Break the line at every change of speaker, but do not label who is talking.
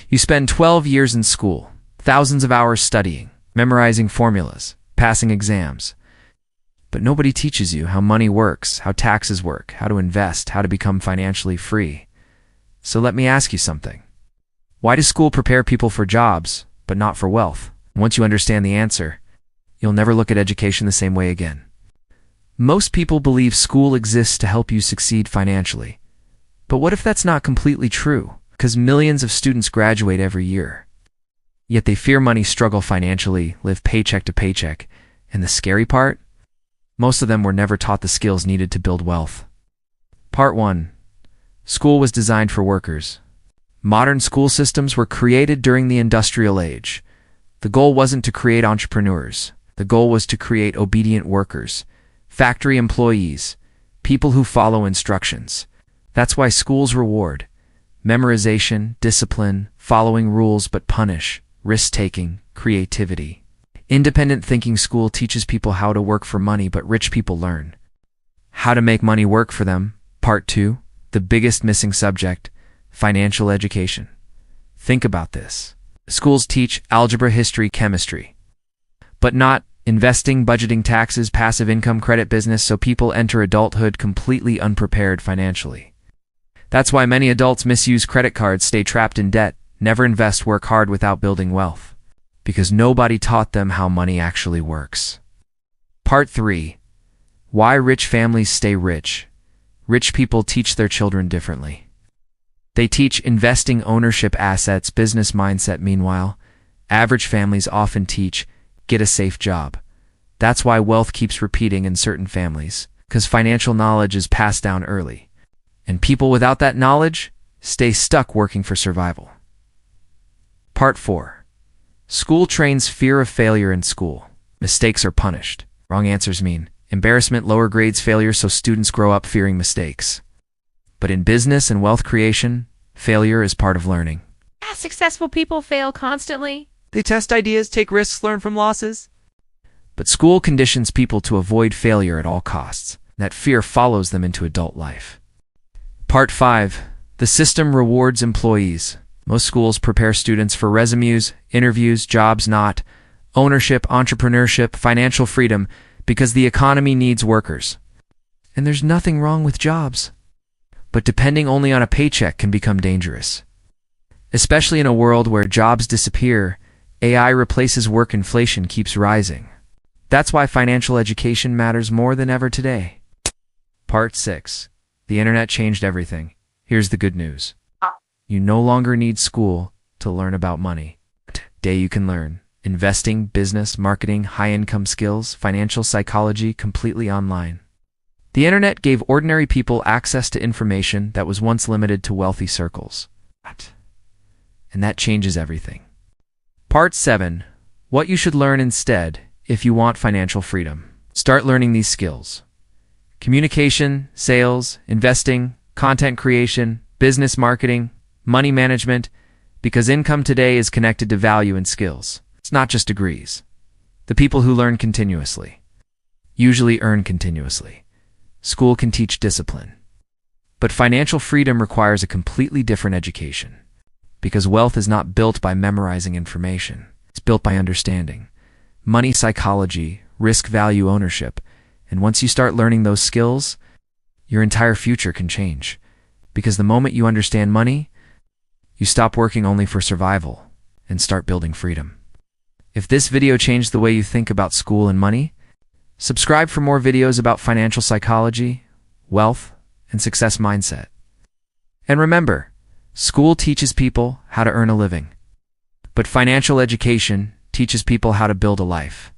You spend 12 years in school, thousands of hours studying, memorizing formulas, passing exams. But nobody teaches you how money works, how taxes work, how to invest, how to become financially free. So let me ask you something. Why does school prepare people for jobs, but not for wealth? Once you understand the answer, you'll never look at education the same way again. Most people believe school exists to help you succeed financially. But what if that's not completely true? Because millions of students graduate every year. Yet they fear money, struggle financially, live paycheck to paycheck. And the scary part? Most of them were never taught the skills needed to build wealth. Part 1. School was designed for workers. Modern school systems were created during the industrial age. The goal wasn't to create entrepreneurs. The goal was to create obedient workers, factory employees, people who follow instructions. That's why schools reward memorization, discipline, following rules but punish, risk-taking, creativity. Independent thinking school teaches people how to work for money, but rich people learn how to make money work for them. Part 2, the biggest missing subject, financial education. Think about this. Schools teach algebra, history, chemistry, but not investing, budgeting, taxes, passive income, credit, business, so people enter adulthood completely unprepared financially. That's why many adults misuse credit cards, stay trapped in debt, never invest, work hard without building wealth. Because nobody taught them how money actually works. Part 3. Why rich families stay rich. Rich people teach their children differently. They teach investing, ownership, assets, business mindset. Meanwhile, average families often teach, get a safe job. That's why wealth keeps repeating in certain families, because financial knowledge is passed down early. And people without that knowledge stay stuck working for survival. Part 4. School trains fear of failure. In school, mistakes are punished. Wrong answers mean embarrassment, lower grades, failure, so students grow up fearing mistakes. But in business and wealth creation, failure is part of learning.
Successful people fail constantly.
They test ideas, take risks, learn from losses.
But school conditions people to avoid failure at all costs. That fear follows them into adult life. Part 5. The system rewards employees. Most schools prepare students for resumes, interviews, jobs, not ownership, entrepreneurship, financial freedom, because the economy needs workers. And there's nothing wrong with jobs. But depending only on a paycheck can become dangerous. Especially in a world where jobs disappear, AI replaces work, inflation keeps rising. That's why financial education matters more than ever today. Part 6. The internet changed everything. Here's the good news. You no longer need school to learn about money. Today you can learn investing, business, marketing, high-income skills, financial psychology completely online. The internet gave ordinary people access to information that was once limited to wealthy circles. And that changes everything. Part 7. What you should learn instead if you want financial freedom. Start learning these skills. Communication, sales, investing, content creation, business marketing, money management, because income today is connected to value and skills. It's not just degrees. The people who learn continuously usually earn continuously. School can teach discipline. But financial freedom requires a completely different education. Because wealth is not built by memorizing information. It's built by understanding money psychology, risk, value, ownership. And once you start learning those skills, your entire future can change. Because the moment you understand money, you stop working only for survival and start building freedom. If this video changed the way you think about school and money, subscribe for more videos about financial psychology, wealth, and success mindset. And remember, school teaches people how to earn a living, but financial education teaches people how to build a life.